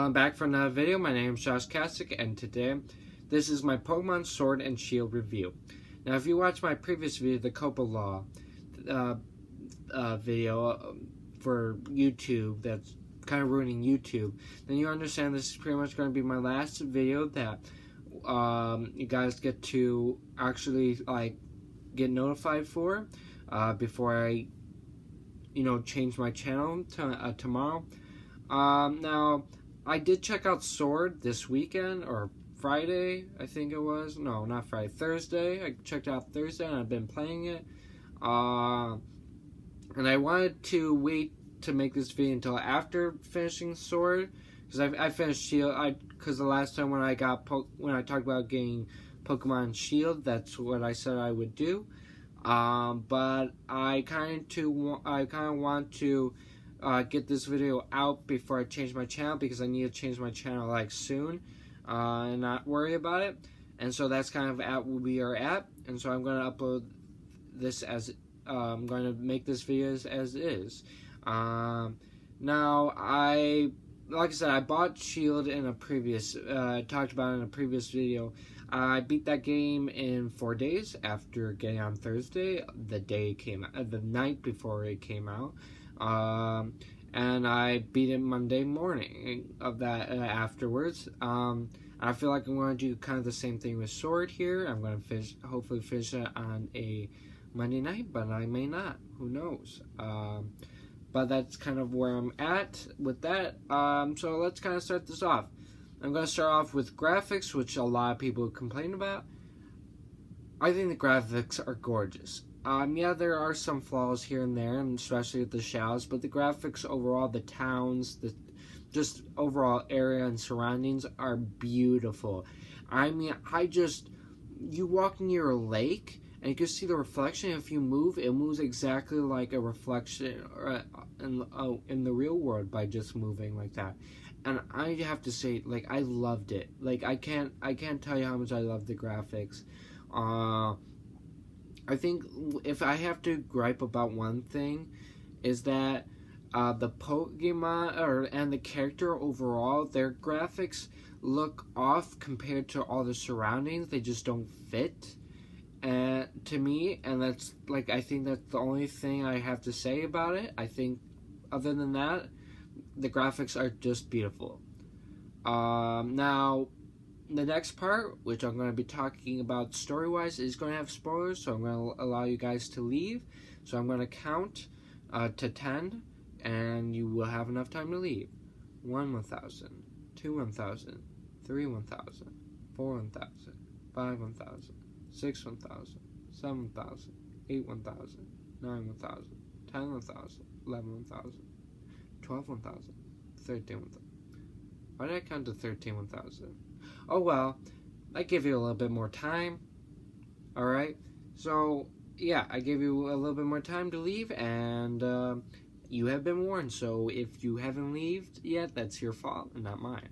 I'm back for another video. My name is Josh Kasich, and today, this is my Pokemon Sword and Shield review. Now, if you watched my previous video, the Copa Law video for YouTube, that's kind of ruining YouTube, then you understand this is pretty much going to be my last video that you guys get to actually get notified for before I change my channel to tomorrow. Now, I did check out Sword this weekend, or Friday, I think it was. No, not Friday. Thursday. I checked out Thursday, and I've been playing it. And I wanted to wait to make this video until after finishing Sword, because I finished Shield. Because the last time when I talked about getting Pokemon Shield, that's what I said I would do. But I kind of want to get this video out before I change my channel, because I need to change my channel soon and not worry about it. And so that's kind of at where we are at. And so I'm going to upload this as I'm going to make this video as is. Now, like I said, I bought Shield in a previous talked about it in a previous video. I beat that game in 4 days after getting on Thursday. The night before it came out. And I beat it Monday morning of that afterwards. I feel like I'm going to do kind of the same thing with Sword here. I'm going to hopefully finish it on a Monday night, but I may not. Who knows? But that's kind of where I'm at with that. So let's kind of start this off. I'm going to start off with graphics, which a lot of people complain about. I think the graphics are gorgeous. Yeah, there are some flaws here and there, and especially with the shadows, but the graphics overall, the towns, the just overall area and surroundings are beautiful. I mean, you walk near a lake, and you can see the reflection. If you move, it moves exactly like a reflection in the real world by just moving like that. And I have to say, I loved it. I can't tell you how much I love the graphics. I think if I have to gripe about one thing, is that the Pokemon and the character overall, their graphics look off compared to all the surroundings. They just don't fit to me, and that's I think that's the only thing I have to say about it. I think other than that, the graphics are just beautiful. Now, the next part, which I'm going to be talking about story-wise, is going to have spoilers, so I'm going to allow you guys to leave. So I'm going to count to 10, and you will have enough time to leave. 1, 1,000. 2, 1,000. 3, 1,000. 4, 1,000. 5, 1,000. 6, 1,000. 7, 1,000. 8, 1,000. 9, 1,000. 10, 1,000. 11, 1,000. 12, 1,000. 13, 1,000. Why did I count to 13, 1,000? Oh well, I give you a little bit more time. Alright? So, yeah, I gave you a little bit more time to leave, and you have been warned. So if you haven't left yet, that's your fault and not mine.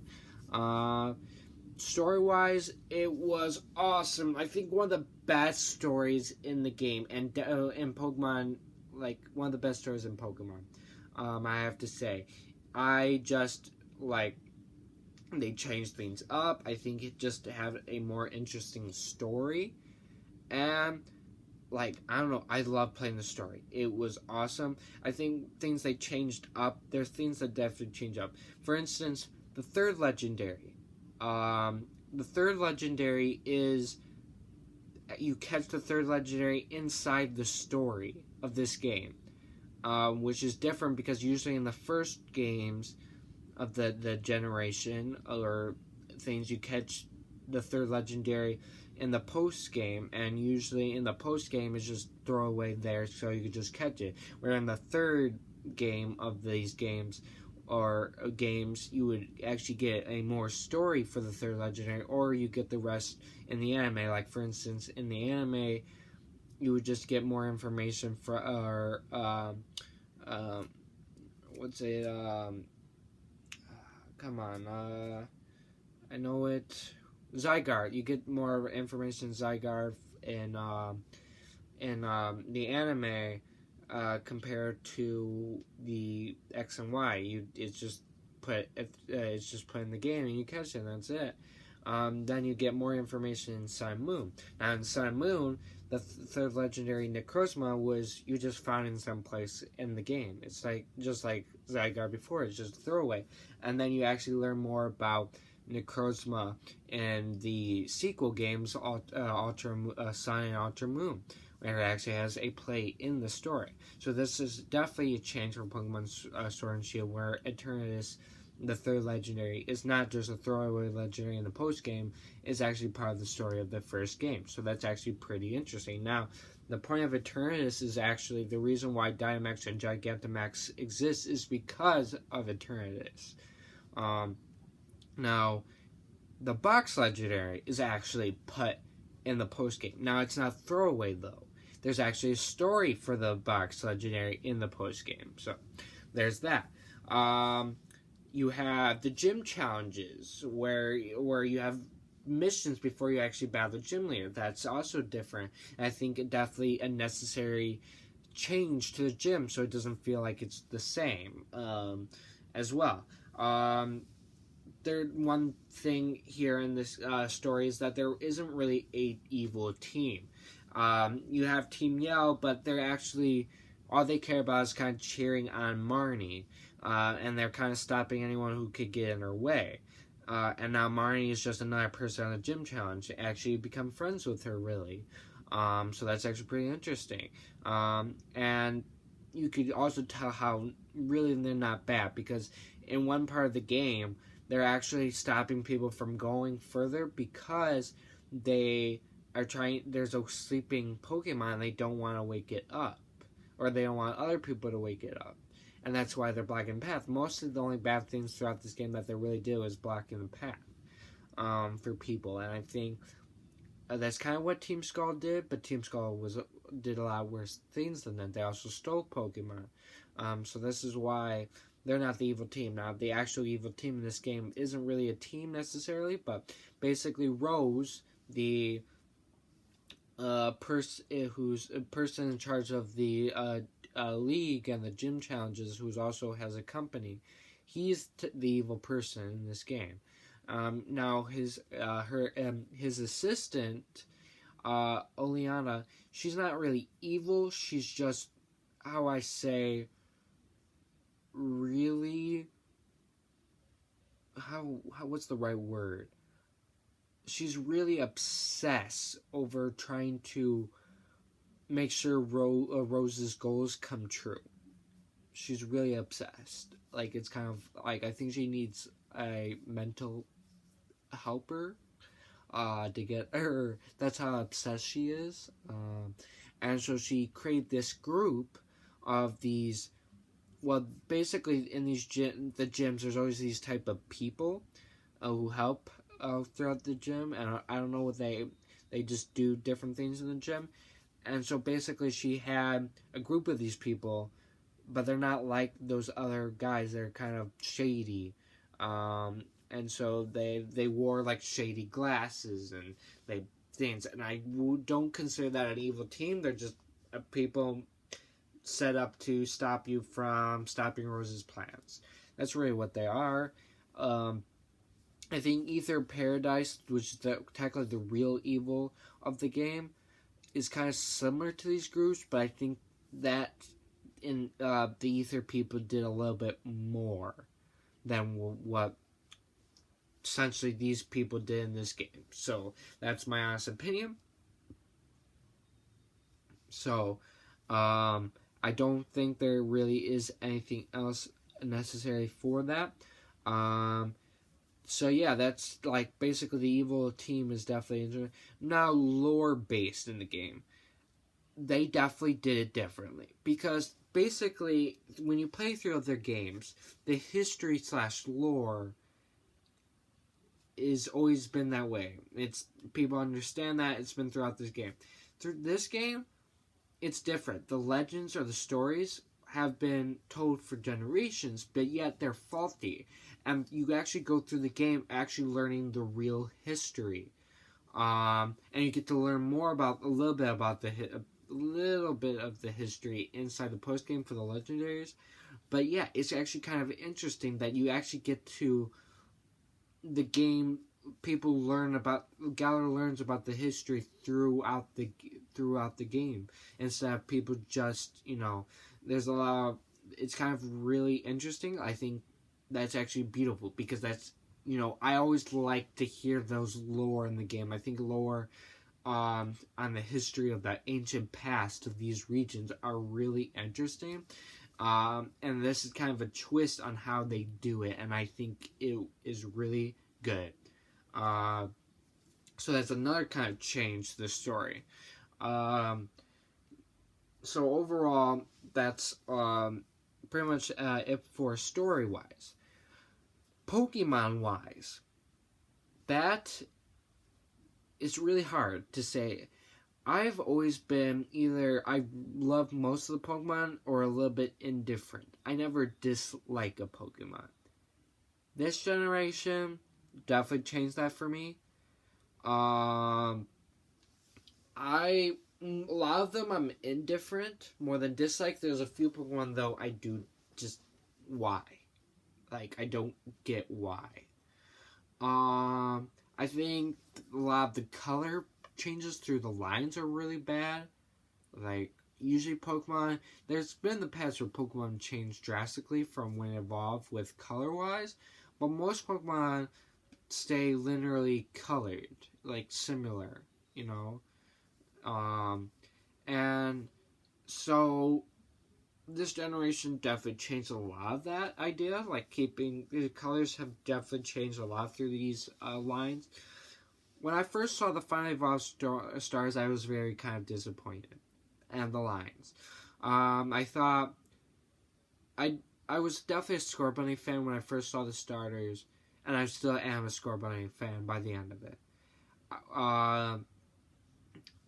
Story-wise, it was awesome. I think one of the best stories in the game, and in Pokemon, one of the best stories in Pokemon, I have to say. I just, they changed things up. I think it just had a more interesting story. And, I don't know, I love playing the story. It was awesome. I think things they changed up, there's things that definitely change up. For instance, the third legendary. The third legendary is, you catch the third legendary inside the story of this game. Which is different because usually in the first games of the generation or things, you catch the third legendary in the post game, and usually in the post game it's just throwaway there so you could just catch it. Where in the third game of these games you would actually get a more story for the third legendary, or you get the rest in the anime. Like for instance, in the anime you would just get more information for come on, I know it. Zygarde. You get more information Zygarde in the anime compared to the X and Y. It's just it's just put in the game and you catch it and that's it. Then you get more information in Sun and Moon. Now in Sun and Moon, the third legendary Necrozma was you just found in some place in the game. It's just like Zygarde before, it's just a throwaway. And then you actually learn more about Necrozma in the sequel games, Ultra Sun and Ultra Moon, where it actually has a play in the story. So this is definitely a change from Pokemon Sword and Shield, where Eternatus, the third legendary, is not just a throwaway legendary in the post game, it's actually part of the story of the first game. So that's actually pretty interesting. Now, the point of Eternatus is actually the reason why Dynamax and Gigantamax exist is because of Eternatus. Now, the box legendary is actually put in the post game. Now, it's not throwaway though. There's actually a story for the box legendary in the post game. So, there's that. You have the gym challenges where you have missions before you actually battle the gym leader. That's also different. And I think definitely a necessary change to the gym so it doesn't feel like it's the same as well. One thing here in this story is that there isn't really a evil team. You have Team Yell, but they're actually, all they care about is kind of cheering on Marnie. And they're kind of stopping anyone who could get in her way. And now Marnie is just another person on the gym challenge. Actually become friends with her, really. So that's actually pretty interesting. And you could also tell how really they're not bad, because in one part of the game, they're actually stopping people from going further because they are trying, there's a sleeping Pokemon and they don't want to wake it up. Or they don't want other people to wake it up. And that's why they're blocking the path. Mostly the only bad things throughout this game that they really do is blocking the path for people. And I think that's kind of what Team Skull did, but Team Skull did a lot worse things than that. They also stole Pokemon. So this is why they're not the evil team. Now, the actual evil team in this game isn't really a team necessarily, but basically Rose, the person in charge of the league and the gym challenges, who also has a company, he's the evil person in this game. Now his assistant, Oleana, she's not really evil. She's just, how I say, really, what's the right word? She's really obsessed over trying to make sure Rose's goals come true. She's really obsessed. Like, it's kind of like, I think she needs a mental helper to get her. That's how obsessed she is. And so she created this group of these, well, basically in these the gyms, there's always these type of people who help throughout the gym, and I don't know what they just do different things in the gym. And so basically she had a group of these people, but they're not like those other guys. They're kind of shady. And so they wore like shady glasses and things. And I don't consider that an evil team. They're just people set up to stop you from stopping Rose's plans. That's really what they are. I think Ether Paradise, which is technically the real evil of the game, is kind of similar to these groups, but I think that in the Ether people did a little bit more than what essentially these people did in this game. So that's my honest opinion. So I don't think there really is anything else necessary for that. So yeah, that's like basically the evil team is definitely interesting. Now, lore based in the game, they definitely did it differently, because basically when you play through their games, the history / lore is always been that way. It's people understand that. It's been throughout this game. Through this game, it's different. The legends or the stories have been told for generations, but yet they're faulty. And you actually go through the game actually learning the real history. And you get to learn more about, a little bit of the history inside the post game for the legendaries. But yeah, it's actually kind of interesting that you actually get to the game. People Galar learns about the history throughout the game instead of people just There's a lot of, it's kind of really interesting. I think that's actually beautiful because that's I always like to hear those lore in the game. I think lore on the history of the ancient past of these regions are really interesting. And this is kind of a twist on how they do it, and I think it is really good. So that's another kind of change to the story. So overall, that's pretty much it for story-wise. Pokemon-wise, that is really hard to say. I've always been either I love most of the Pokemon or a little bit indifferent. I never dislike a Pokemon. This generation definitely changed that for me. A lot of them I'm indifferent more than dislike. There's a few Pokemon though I do just why. Like I don't get why. I think a lot of the color changes through the lines are really bad. Like usually Pokemon, there's been the past where Pokemon changed drastically from when it evolved with color wise, but most Pokemon stay linearly colored, like similar, and so this generation definitely changed a lot of that idea. Like keeping the colors have definitely changed a lot through these lines. When I first saw the finally evolved stars, I was very kind of disappointed, and the lines. I thought I was definitely a Scorbunny fan when I first saw the starters, and I still am a Scorbunny fan by the end of it.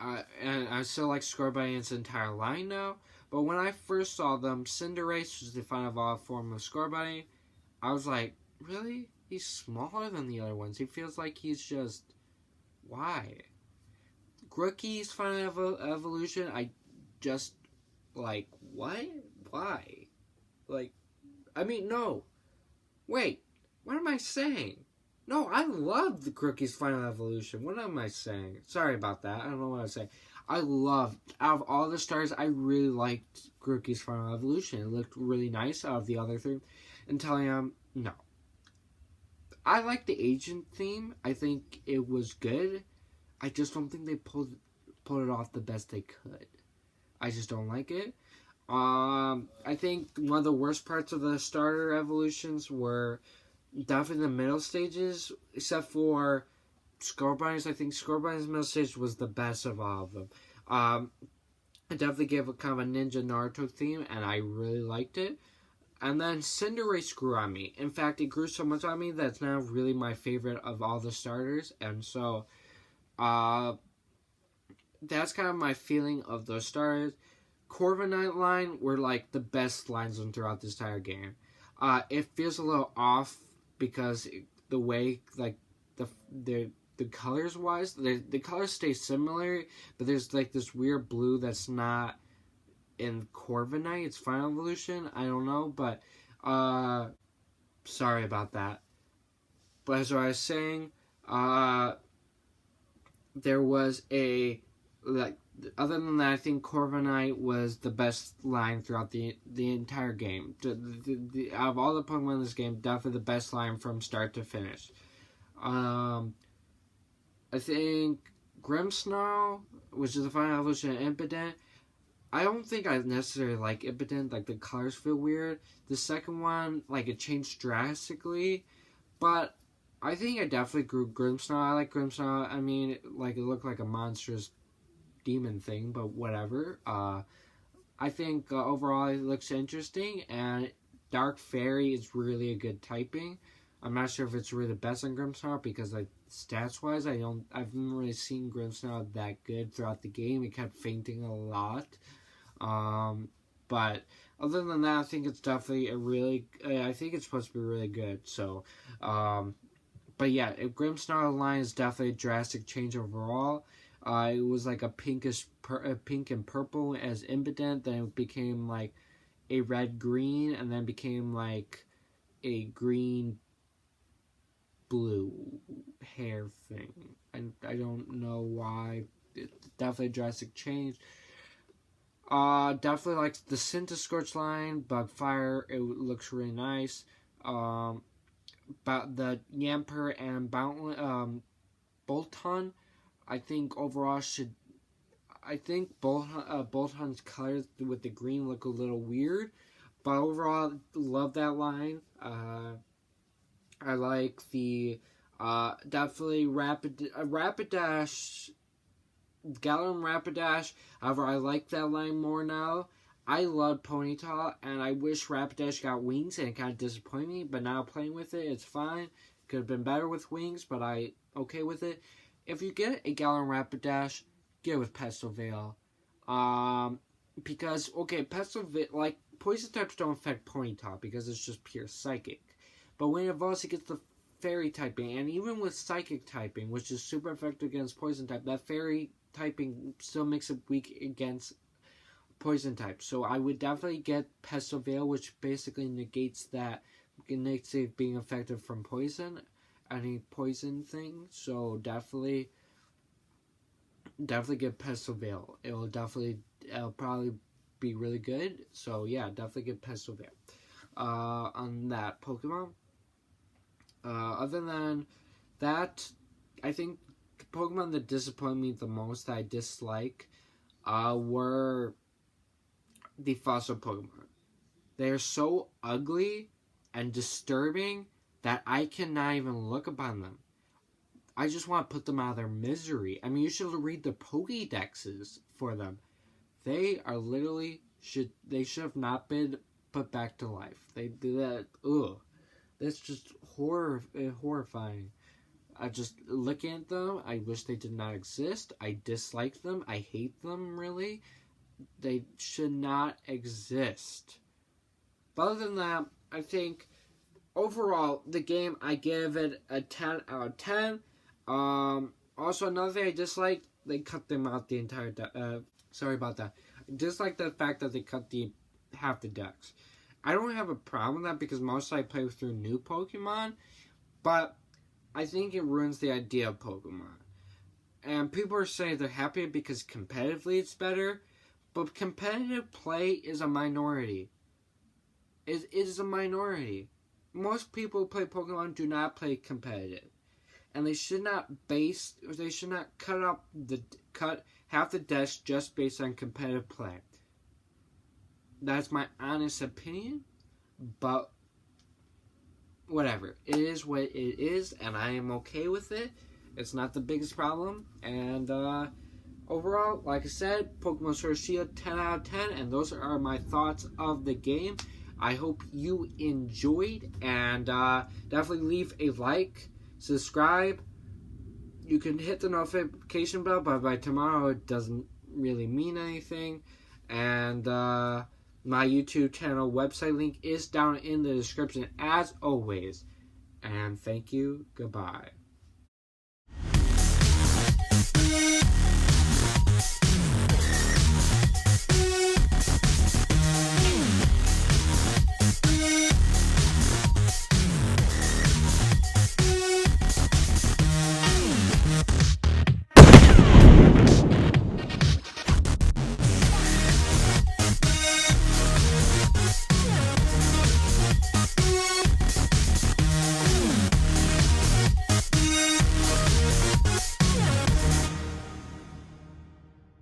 And I still like Scorbunny in its entire line now. But when I first saw them, Cinderace was the final evolved form of Scorbunny. I was like, really? He's smaller than the other ones. He feels like he's just... Why? Grookey's final evolution, I just... Like, what? Why? Like, I mean, no. Wait, what am I saying? No, I love the Grookey's final evolution. What am I saying? Sorry about that. I don't know what I was saying. Out of all the stars, I really liked Grookey's final evolution. It looked really nice out of the other three. Until no. I like the agent theme. I think it was good. I just don't think they pulled it off the best they could. I just don't like it. I think one of the worst parts of the starter evolutions were definitely the middle stages, except for Scorbunny's. I think Scorbunny's middle stage was the best of all of them. I definitely gave a kind of a Ninja Naruto theme, and I really liked it. And then Cinderace grew on me. In fact, it grew so much on me that it's now really my favorite of all the starters. And so, that's kind of my feeling of those starters. Corviknight line were like the best lines throughout this entire game. It feels a little off because the way like the colors wise, the colors stay similar, but there's like this weird blue that's not in Corviknight. It's final evolution. I don't know, but sorry about that. But as I was saying, there was a other than that, I think Corviknight was the best line throughout the entire game. Out of all the Pokemon in this game, definitely the best line from start to finish. I think Grimmsnarl, which is the final evolution of Impident, I don't think I necessarily like Impident. Like, the colors feel weird. The second one, like, it changed drastically. But I think I definitely grew Grimmsnarl. I like Grimmsnarl. I mean, it looked like a monstrous demon thing, but whatever. I think overall it looks interesting, and Dark Fairy is really a good typing. I'm not sure if it's really the best on Grimmsnarl because, like, stats wise, I haven't really seen Grimmsnarl that good throughout the game. It kept fainting a lot. But other than that, I think it's definitely I think it's supposed to be really good. So, but yeah, Grimmsnarl line is definitely a drastic change overall. It was like a pink and purple as Impident, then it became like a red-green and then became like a green-blue hair thing. And I don't know why. It's definitely a drastic change. Definitely like the Centiskorch line, Bugfire, it looks really nice. But the Yamper and Bolton, I think overall should. I think Bolton's colors with the green look a little weird, but overall, love that line. I like the definitely Rapidash. Galarian Rapidash, however, I like that line more now. I love Ponyta, and I wish Rapidash got wings, and it kind of disappointed me, but now playing with it, it's fine. Could have been better with wings, but I okay with it. If you get a Galarian Rapidash, get it with Pesto Veil. Because, okay, Pesto Veil, like, poison types don't affect Ponyta, because it's just pure Psychic. But when it evolves, it gets the Fairy typing, and even with Psychic typing, which is super effective against Poison type, that Fairy typing still makes it weak against Poison type. So I would definitely get Pesto Veil, which basically negates it being effective from poison, any poison thing. So definitely get Pesto Veil. It'll probably be really good. So yeah, definitely get Pesto Veil on that Pokemon. Other than that, I think the Pokemon that disappointed me the most, that I dislike, were the fossil Pokemon. They are so ugly and disturbing that I cannot even look upon them. I just want to put them out of their misery. I mean, you should read the Pokédexes for them. They are literally they should have not been put back to life. They did that. Ugh. That's just horrifying. I just looking at them, I wish they did not exist. I dislike them. I hate them, really. They should not exist. But other than that, I think overall, the game, I give it a 10 out of 10. Also, another thing I dislike, they cut them out the entire sorry about that. I dislike the fact that they cut half the decks. I don't have a problem with that because mostly I play through new Pokemon, but I think it ruins the idea of Pokemon. And people are saying they're happy because competitively it's better, but competitive play is a minority. It is a minority. Most people who play Pokemon do not play competitive. And they should not cut half the decks just based on competitive play. That's my honest opinion, but whatever. It is what it is, and I am okay with it. It's not the biggest problem, and overall, like I said, Pokemon Sword and Shield, 10 out of 10, and those are my thoughts of the game. I hope you enjoyed, and definitely leave a like, subscribe. You can hit the notification bell, but by tomorrow it doesn't really mean anything, and my YouTube channel website link is down in the description as always. And thank you. Goodbye.